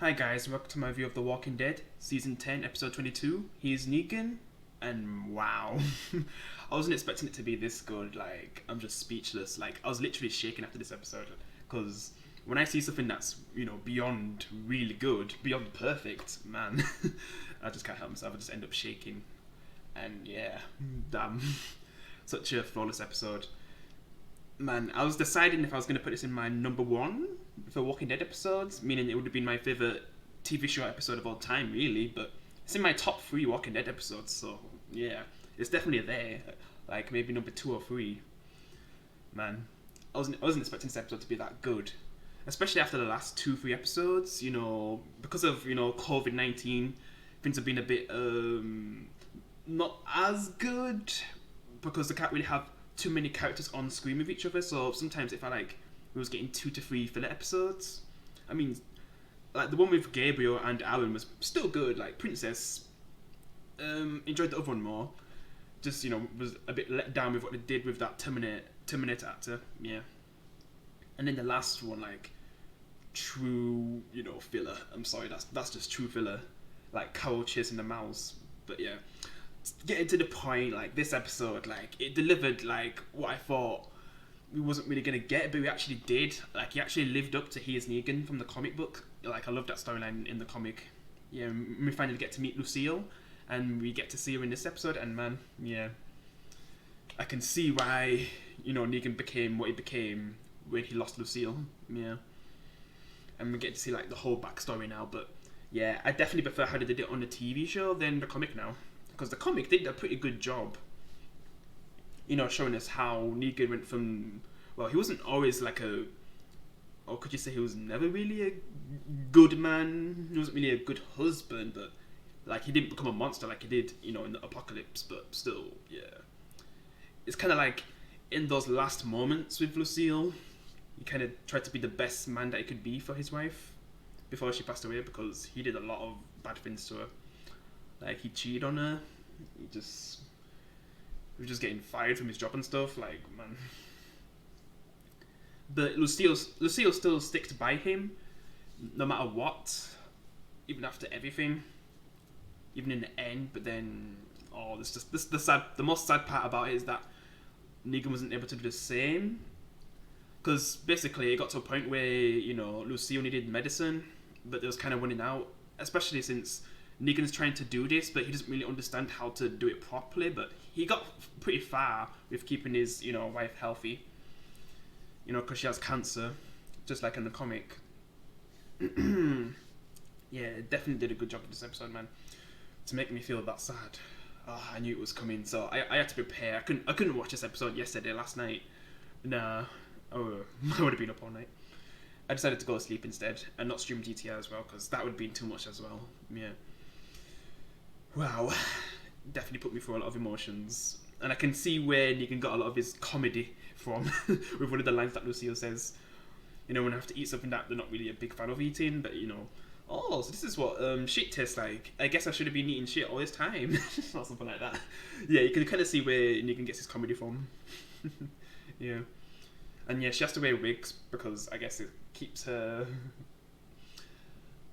Hi guys, welcome to my review of The Walking Dead, Season 10, Episode 22. He's Negan, and wow. I wasn't expecting it to be this good, I'm just speechless. I was literally shaking after this episode, because when I see something that's, beyond really good, beyond perfect, man, I just can't help myself, I just end up shaking. And yeah, damn. Such a flawless episode. Man, I was deciding if I was going to put this in my number one for Walking Dead episodes, meaning it would have been my favourite TV show episode of all time, really, but it's in my top 3 Walking Dead episodes, so yeah, it's definitely there, maybe number 2 or 3. Man, I wasn't expecting this episode to be that good, especially after the last 2-3 episodes, because of, COVID-19, things have been a bit, not as good, because they can't really have too many characters on screen with each other, so sometimes it felt like we was getting 2 to 3 filler episodes. I mean, the one with Gabriel and Alan was still good, Princess. Enjoyed the other one more. Just, was a bit let down with what they did with that Terminator actor, yeah. And then the last one, true, filler. I'm sorry, that's just true filler. Carol chasing the mouse, but yeah. Getting to the point, this episode, it delivered, what I thought we wasn't really going to get, but we actually did. He actually lived up to He is Negan from the comic book. I love that storyline in the comic. Yeah, we finally get to meet Lucille, and we get to see her in this episode, and man, yeah. I can see why, Negan became what he became when he lost Lucille, yeah. And we get to see, the whole backstory now, but yeah, I definitely prefer how they did it on the TV show than the comic now. Because the comic did a pretty good job, showing us how Negan went from, well, he wasn't always or could you say he was never really a good man? He wasn't really a good husband, but, he didn't become a monster like he did, in the apocalypse, but still, yeah. It's kind of in those last moments with Lucille, he kind of tried to be the best man that he could be for his wife before she passed away, because he did a lot of bad things to her. He cheated on her. He was just getting fired from his job and stuff. Man. But Lucille still sticks by him, no matter what, even after everything, even in the end. But then, the most sad part about it is that Negan wasn't able to do the same, because basically it got to a point where Lucille needed medicine, but it was kind of running out, especially since Negan's trying to do this, but he doesn't really understand how to do it properly. But he got pretty far with keeping his, wife healthy. Because she has cancer, just like in the comic. Yeah, definitely did a good job with this episode, man. To make me feel that sad. Oh, I knew it was coming, so I had to prepare. I couldn't watch this episode last night. Nah, I would have been up all night. I decided to go to sleep instead, and not stream GTA as well, because that would have been too much as well. Yeah. Wow, definitely put me through a lot of emotions. And I can see where Negan got a lot of his comedy from, with one of the lines that Lucille says, when I have to eat something that they're not really a big fan of eating, but oh, so this is what shit tastes like. I guess I should have been eating shit all this time. Or something like that. Yeah, you can kind of see where Negan gets his comedy from. Yeah. And yeah, she has to wear wigs, because I guess it keeps her...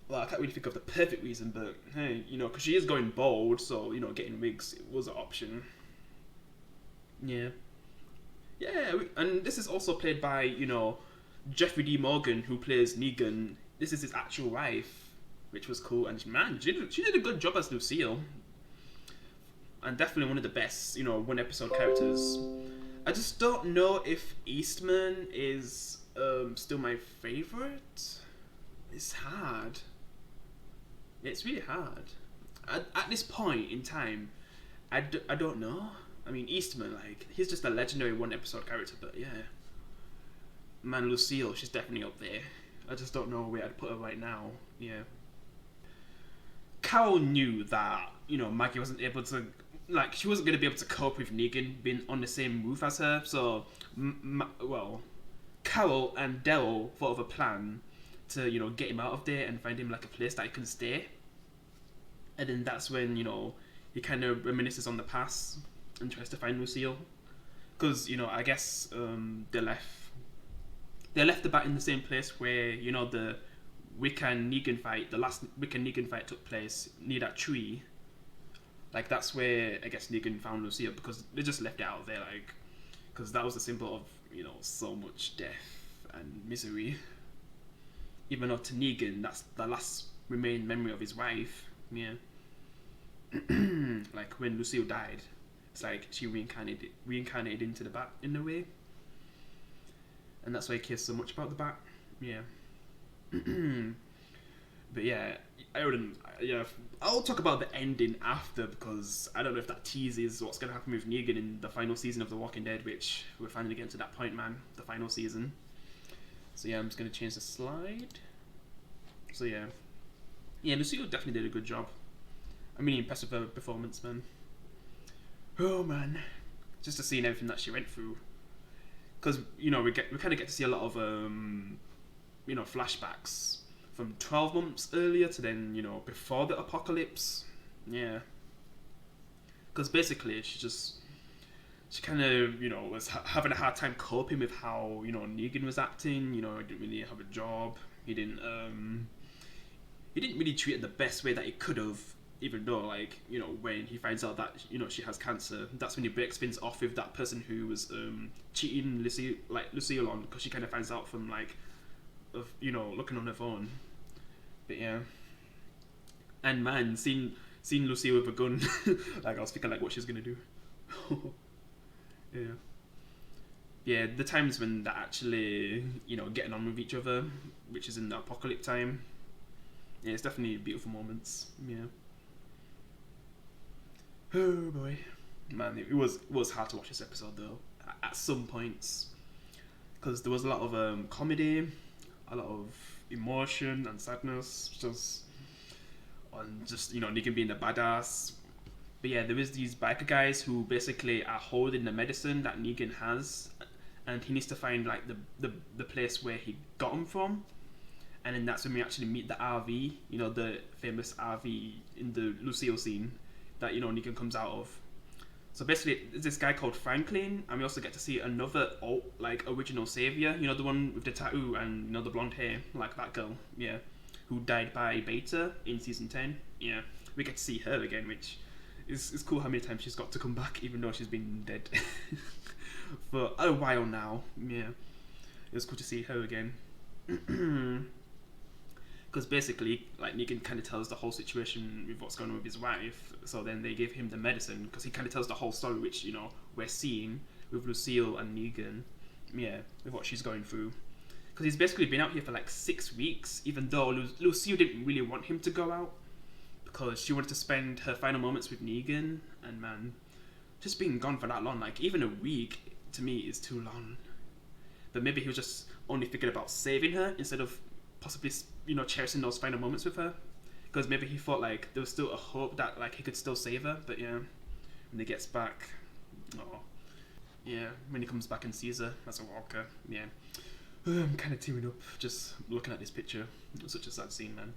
Well, I can't really think of the perfect reason, but hey, because she is going bald, so, getting wigs was an option. Yeah. Yeah, and this is also played by, Jeffrey D. Morgan, who plays Negan. This is his actual wife, which was cool, and man, she did a good job as Lucille. And definitely one of the best, one episode characters. I just don't know if Eastman is still my favourite. It's hard. It's really hard. At this point in time, I don't know. I mean, Eastman, he's just a legendary one episode character, but yeah. Man, Lucille, she's definitely up there. I just don't know where I'd put her right now, yeah. Carol knew that, Maggie wasn't able to, she wasn't going to be able to cope with Negan being on the same roof as her, so, Carol and Daryl thought of a plan to, get him out of there and find him, a place that he can stay. And then that's when, he kind of reminisces on the past and tries to find Lucille. Because, I guess they left the bat in the same place where, the Wick and Negan fight, the last Wick and Negan fight took place near that tree. Like that's where I guess Negan found Lucille because they just left it out there, like because that was a symbol of so much death and misery. Even though to Negan, that's the last remaining memory of his wife. Yeah. Like when Lucille died, it's like she reincarnated into the bat in a way, and that's why he cares so much about the bat. Yeah. But yeah, I wouldn't. Yeah, I'll talk about the ending after because I don't know if that teases what's gonna happen with Negan in the final season of The Walking Dead, which we're finally getting to that point, man. The final season. So yeah, I'm just gonna change the slide. So yeah, Lucille definitely did a good job. I'm really impressed with her performance, man. Oh man, just to see everything that she went through, because we kind of get to see a lot of flashbacks from 12 months earlier to then before the apocalypse. Yeah, because basically she kind of was having a hard time coping with how Negan was acting. He didn't really have a job. He didn't really treat her the best way that he could have. Even though, like, when he finds out that, she has cancer, that's when he breaks things off with that person who was cheating Lucille on, because she kind of finds out from, like, looking on her phone. But yeah. And man, seeing Lucille with a gun, like, I was thinking, like, what she's gonna do. Yeah. Yeah, the times when they're actually, getting on with each other, which is in the apocalypse time. Yeah, it's definitely beautiful moments. Yeah. Oh boy, man! It was hard to watch this episode though. At some points, because there was a lot of comedy, a lot of emotion and sadness, just Negan being a badass. But yeah, there is these biker guys who basically are holding the medicine that Negan has, and he needs to find like the place where he got them from, and then that's when we actually meet the RV, the famous RV in the Lucille scene that Negan comes out of. So basically, there's this guy called Franklin, and we also get to see another original savior. The one with the tattoo and the blonde hair, like that girl, yeah, who died by Beta in season 10. Yeah, we get to see her again, which is cool. How many times she's got to come back, even though she's been dead for a while now. Yeah, it was cool to see her again. Because basically, like, Negan kind of tells the whole situation with what's going on with his wife. So then they give him the medicine because he kind of tells the whole story, which we're seeing with Lucille and Negan. Yeah, with what she's going through. Because he's basically been out here for like 6 weeks, even though Lucille didn't really want him to go out because she wanted to spend her final moments with Negan. And man, just being gone for that long, like even a week to me is too long. But maybe he was just only thinking about saving her instead of possibly cherishing those final moments with her, because maybe he thought like there was still a hope that like he could still save her. But yeah, when he gets back, when he comes back and sees her as a walker, yeah, I'm kind of tearing up just looking at this picture. It was such a sad scene, man.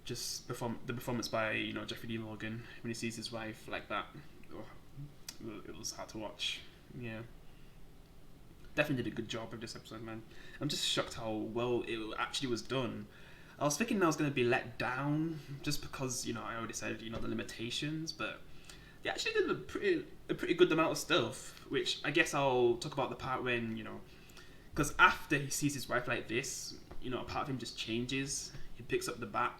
Just the performance by Jeffrey D. Morgan when he sees his wife like that. It was hard to watch. Yeah. Definitely did a good job of this episode, man. I'm just shocked how well it actually was done. I was thinking I was going to be let down just because, I already said, the limitations, but they actually did a pretty good amount of stuff, which I guess I'll talk about the part when, because after he sees his wife like this, a part of him just changes. He picks up the bat.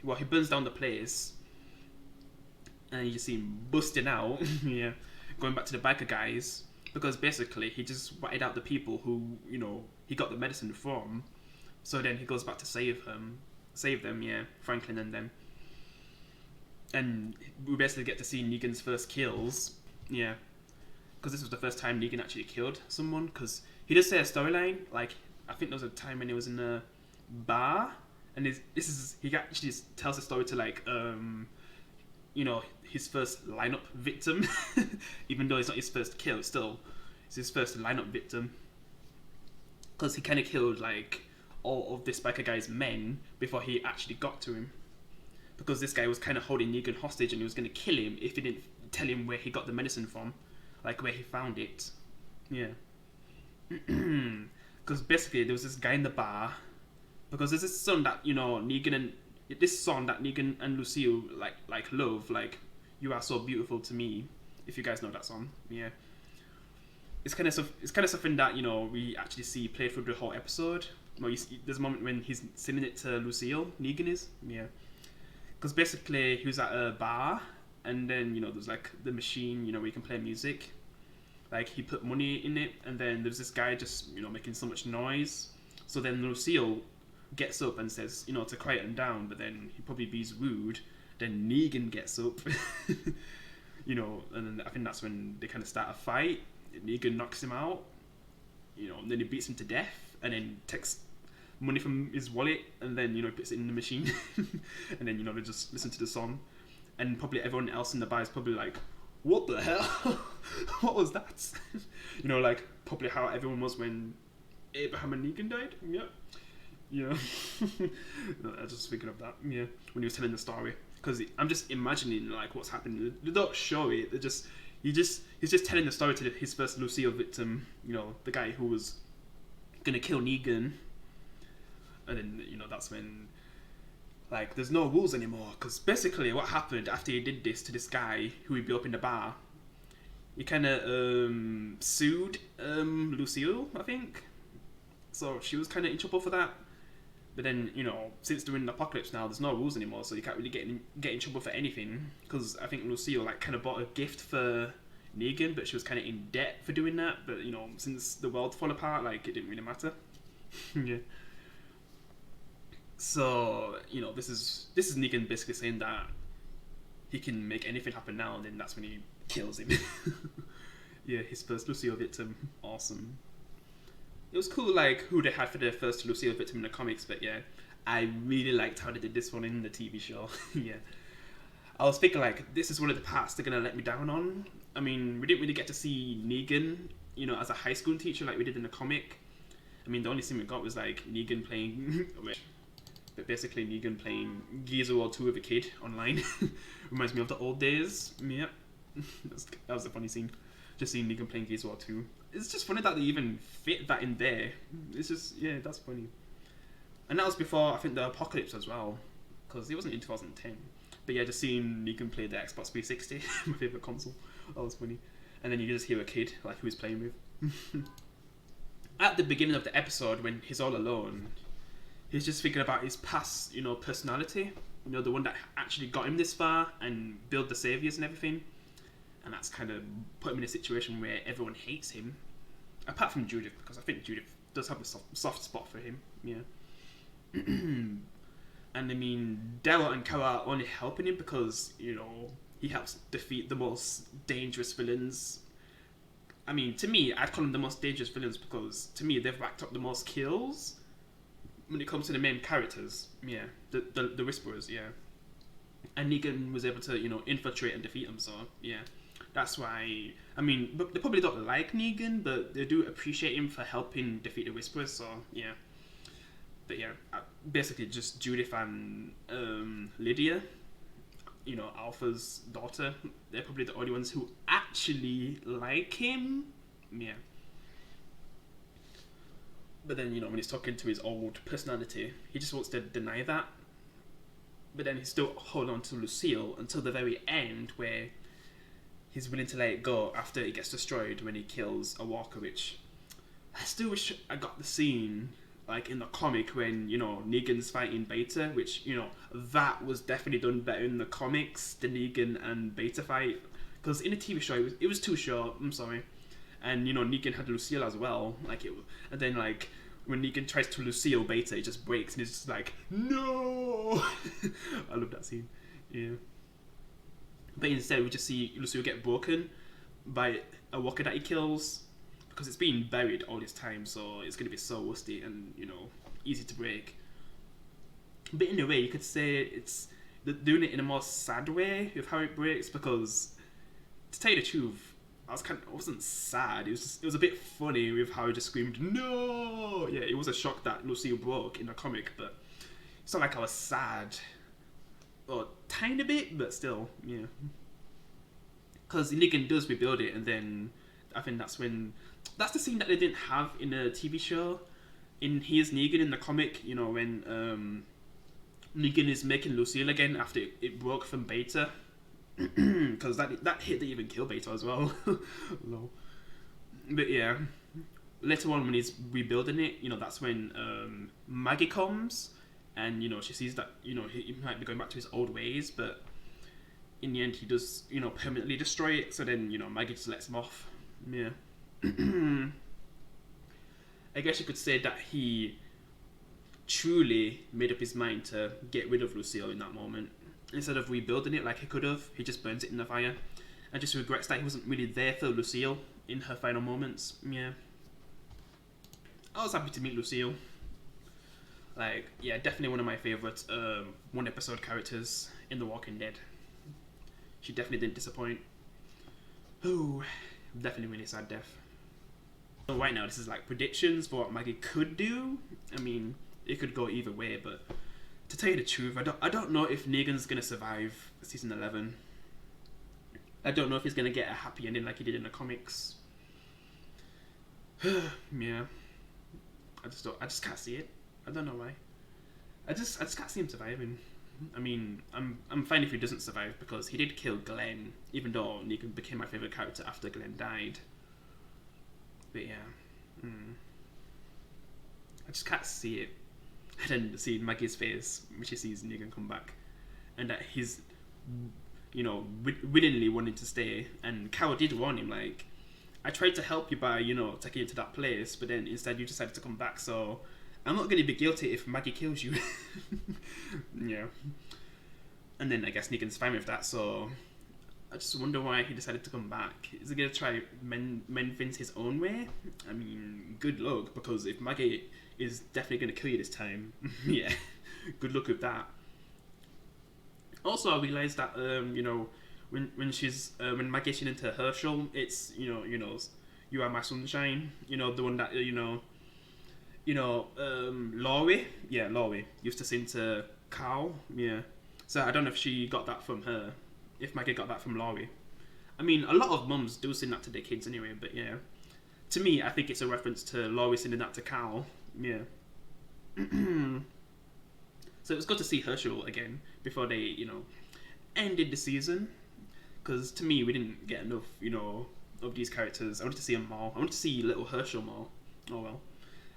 Well, he burns down the place, and you just see him busting out, yeah, going back to the biker guys. Because basically he just whited out the people who he got the medicine from, so then he goes back to save them, yeah, Franklin and them, and we basically get to see Negan's first kills, yeah, because this was the first time Negan actually killed someone. Because he does say a storyline, like I think there was a time when he was in a bar, and he actually tells the story to like his first lineup victim, even though it's not his first kill, still it's his first lineup victim, because he kind of killed like all of this biker guy's men before he actually got to him, because this guy was kind of holding Negan hostage and he was going to kill him if he didn't tell him where he got the medicine from, like where he found it. Yeah. Because basically there was this guy in the bar because there's this song that Negan and Lucille love, like "You Are So Beautiful to Me." If you guys know that song, yeah, it's kind of something that we actually see played through the whole episode. There's a moment when he's singing it to Lucille. Negan is, yeah, because basically he was at a bar, and then there's like the machine where you can play music. Like he put money in it, and then there's this guy just making so much noise. So then Lucille gets up and says to quiet him down, but then he probably be's rude. Then Negan gets up, and then I think that's when they kind of start a fight. Negan knocks him out, and then he beats him to death, and then takes money from his wallet, and then puts it in the machine, and then they just listen to the song, and probably everyone else in the bar is probably like, what the hell? What was that? Like probably how everyone was when Abraham and Negan died. Yeah. I was just thinking of that. Yeah, when he was telling the story, because I'm just imagining like what's happening. They don't show it. He's just telling the story to his first Lucille victim. The guy who was gonna kill Negan, and then that's when. Like, there's no rules anymore, because basically what happened after he did this to this guy who he beat up in the bar, he kind of sued Lucille, I think. So she was kind of in trouble for that. But then, since during the apocalypse now, there's no rules anymore, so you can't really get in trouble for anything. Because I think Lucille like kind of bought a gift for Negan, but she was kind of in debt for doing that. But since the world fell apart, like it didn't really matter. Yeah. So this is Negan basically saying that he can make anything happen now, and then that's when he kills him. Yeah, his first Lucille victim, awesome. It was cool, like who they had for their first Lucille victim in the comics, but yeah, I really liked how they did this one in the TV show. Yeah, I was thinking like this is one of the parts they're gonna let me down on. I mean, we didn't really get to see Negan, as a high school teacher like we did in the comic. I mean, the only thing we got was like Negan playing. But basically Negan playing Gears of War 2 with a kid online. Reminds me of the old days. Yeah. That was a funny scene. Just seeing Negan playing Gears of War 2. It's just funny that they even fit that in there. It's just, yeah, that's funny. And that was before, I think, the Apocalypse as well. Because it wasn't in 2010. But yeah, just seeing Negan play the Xbox 360, my favourite console. That was funny. And then you just hear a kid, like, who he's playing with. At the beginning of the episode, when he's all alone, he's just thinking about his past, personality. The one that actually got him this far and built the saviors and everything. And that's kind of put him in a situation where everyone hates him. Apart from Judith, because I think Judith does have a soft spot for him. Yeah. And I mean, Daryl and Kara are only helping him because, he helps defeat the most dangerous villains. I mean, to me, I'd call them the most dangerous villains because, to me, they've racked up the most kills. When it comes to the main characters, yeah, the Whisperers, yeah, and Negan was able to infiltrate and defeat them, so yeah, that's why. I mean, but they probably don't like Negan, but they do appreciate him for helping defeat the Whisperers, so yeah. But yeah, basically just Judith and Lydia, Alpha's daughter. They're probably the only ones who actually like him, yeah. But then, when he's talking to his old personality, he just wants to deny that. But then he still hold on to Lucille until the very end, where he's willing to let it go after it gets destroyed when he kills a walker, which I still wish I got the scene, like in the comic, when, Negan's fighting Beta, which, that was definitely done better in the comics, the Negan and Beta fight. Because in the TV show, it was too short, I'm sorry. And Negan had Lucille as well, and then when Negan tries to Lucille Beta, it just breaks, and it's just like, no. I love that scene. Yeah. But instead, we just see Lucille get broken by a walker that he kills, because it's been buried all this time, so it's gonna be so rusty and easy to break. But in a way, you could say they're doing it in a more sad way with how it breaks, because to tell you the truth, I wasn't sad. It was a bit funny with how he just screamed no. Yeah, it was a shock that Lucille broke in the comic, but it's not like I was sad, or tiny bit, but still, yeah. Because Negan does rebuild it, and then I think that's the scene that they didn't have in a TV show. here's Negan in the comic, you know, when Negan is making Lucille again after it broke from Beta, because that hit didn't even kill Beta as well. Lol. But yeah, later on when he's rebuilding it, you know, that's when Maggie comes, and you know she sees that, you know, he might be going back to his old ways, but in the end he does, you know, permanently destroy it. So then, you know, Maggie just lets him off. Yeah. I guess you could say that he truly made up his mind to get rid of Lucille in that moment. Instead of rebuilding it like he could have, he just burns it in the fire and just regrets that he wasn't really there for Lucille in her final moments. Yeah. I was happy to meet Lucille. Like, yeah, definitely one of my favourite one episode characters in The Walking Dead. She definitely didn't disappoint. Ooh, definitely really sad death. So right now, this is like predictions for what Maggie could do. I mean, it could go either way, but to tell you the truth, I don't know if Negan's gonna survive season 11. I don't know if he's gonna get a happy ending like he did in the comics. Yeah, I just can't see it. I don't know why. I just can't see him surviving. I mean, I'm fine if he doesn't survive because he did kill Glenn, even though Negan became my favourite character after Glenn died. But yeah, I just can't see it. And then see Maggie's face when she sees Negan come back, and that he's, you know, willingly wanting to stay. And Carol did warn him, like, I tried to help you by, you know, taking you to that place, but then instead you decided to come back, so I'm not going to be guilty if Maggie kills you. Yeah. And then I guess Negan's fine with that, so I just wonder why he decided to come back. Is he going to try mend things his own way? I mean, good luck, because if Maggie is definitely going to kill you this time, yeah, good luck with that. Also, I realised that, you know, when Maggie's into Herschel, it's, you know, you are my sunshine, you know, the one that, Laurie used to sing to Carl, yeah. So I don't know if she got that from her, if Maggie got that from Laurie. I mean, a lot of mums do sing that to their kids anyway, but yeah. To me, I think it's a reference to Laurie singing that to Carl, yeah. So it was good to see Herschel again before they, you know, ended the season. Because to me, we didn't get enough, you know, of these characters. I wanted to see them more. I wanted to see little Herschel more. Oh well.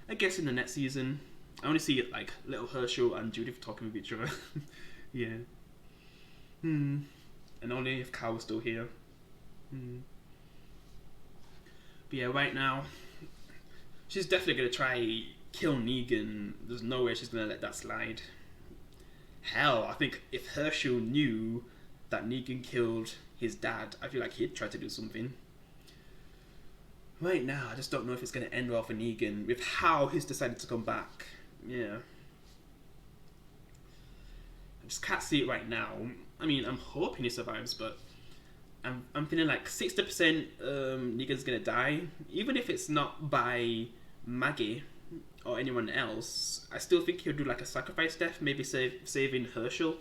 I guess in the next season, I want to see like little Herschel and Judith talking with each other. Yeah. And only if Carl was still here. But yeah, right now, she's definitely gonna try kill Negan. There's no way she's gonna let that slide. Hell, I think if Herschel knew that Negan killed his dad, I feel like he'd try to do something. Right now, I just don't know if it's going to end well for Negan with how he's decided to come back. Yeah. I just can't see it right now. I mean, I'm hoping he survives, but I'm feeling like 60% Negan's going to die. Even if it's not by Maggie or anyone else, I still think he'll do like a sacrifice death, maybe saving Herschel.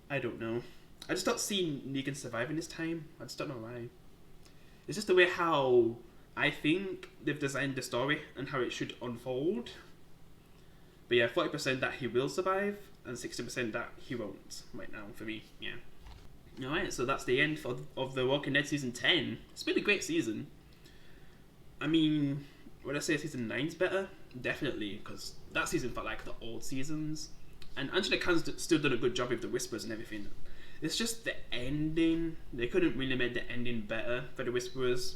I don't know. I just don't see Negan surviving this time. I just don't know why. It's just the way how I think they've designed the story and how it should unfold. But yeah, 40% that he will survive and 60% that he won't right now for me. Yeah. Alright, so that's the end of The Walking Dead Season 10. It's been a great season. I mean, would I say Season 9's better? Definitely, because that season felt like the old seasons. And Angela Khan's still done a good job with the whispers and everything. It's just the ending. They couldn't really make the ending better for the Whisperers.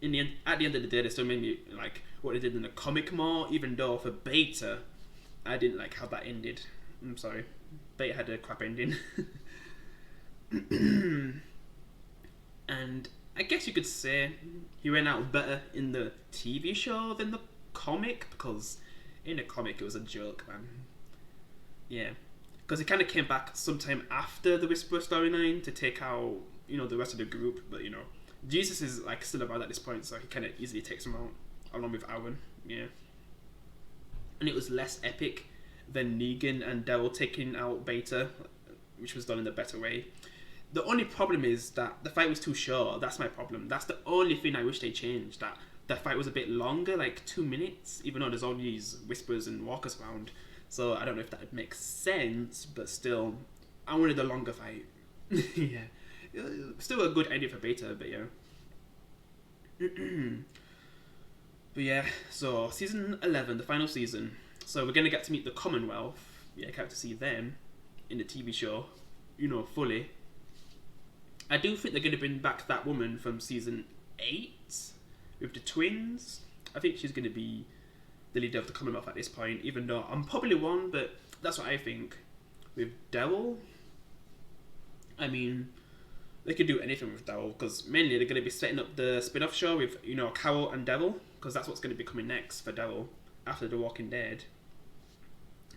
At the end of the day, they still made me like what they did in the comic more, even though for Beta, I didn't like how that ended. I'm sorry. Beta had a crap ending. And I guess you could say he went out better in the TV show than the comic, because in the comic it was a joke, man. Yeah. Because he kind of came back sometime after the Whisperer storyline to take out, you know, the rest of the group. But, you know, Jesus is, like, still around at this point, so he kind of easily takes him out, along with Aaron, yeah. And it was less epic than Negan and Daryl taking out Beta, which was done in a better way. The only problem is that the fight was too short. That's my problem. That's the only thing I wish they changed. That the fight was a bit longer, like 2 minutes, even though there's all these whispers and walkers around. So I don't know if that would make sense, but still, I wanted a longer fight. Yeah. Still a good idea for beta, but yeah. But yeah, so season 11, the final season. So we're going to get to meet the Commonwealth. Yeah, I can't to see them in the TV show, you know, fully. I do think they're going to bring back that woman from season 8 with the twins. I think she's going to be the leader of the Commonwealth at this point, even though I'm probably wrong, but that's what I think. With Daryl, I mean, they could do anything with Daryl, because mainly they're going to be setting up the spin-off show with, you know, Carol and Daryl, because that's what's going to be coming next for Daryl after The Walking Dead.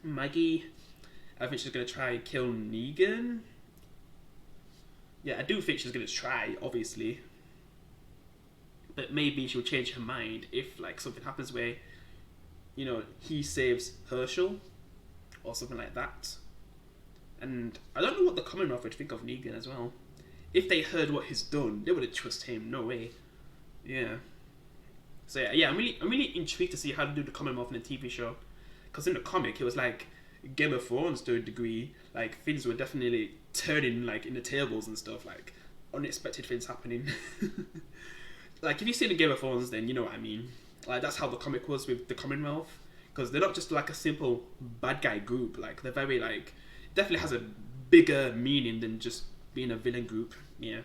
Maggie, I think she's going to try kill Negan. Yeah, I do think she's going to try, obviously. But maybe she'll change her mind if, like, something happens where, you know, he saves Herschel or something like that. And I don't know what the Commonwealth would think of Negan as well. If they heard what he's done, they wouldn't trust him. No way. Yeah. So yeah, I'm really intrigued to see how to do the Commonwealth in the TV show. Because in the comic, it was like Game of Thrones to a degree. Like, things were definitely turning, like, in the tables and stuff. Like, unexpected things happening. Like, if you've seen the Game of Thrones, then you know what I mean. Like, that's how the comic was with the Commonwealth. Because they're not just, like, a simple bad guy group. Like, they're very, like... definitely has a bigger meaning than just being a villain group. Yeah.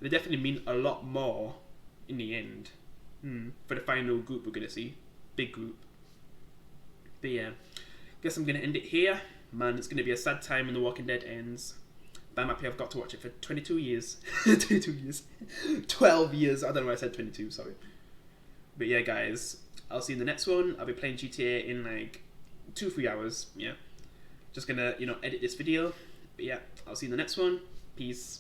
They definitely mean a lot more in the end. For the final group we're going to see. Big group. But yeah, guess I'm going to end it here. Man, it's going to be a sad time when The Walking Dead ends. But I'm happy I've got to watch it for 22 years. 22 years. 12 years. I don't know why I said 22, sorry. But yeah, guys, I'll see you in the next one. I'll be playing GTA in like 2-3 hours. Yeah. Just going to, you know, edit this video. But yeah, I'll see you in the next one. Peace.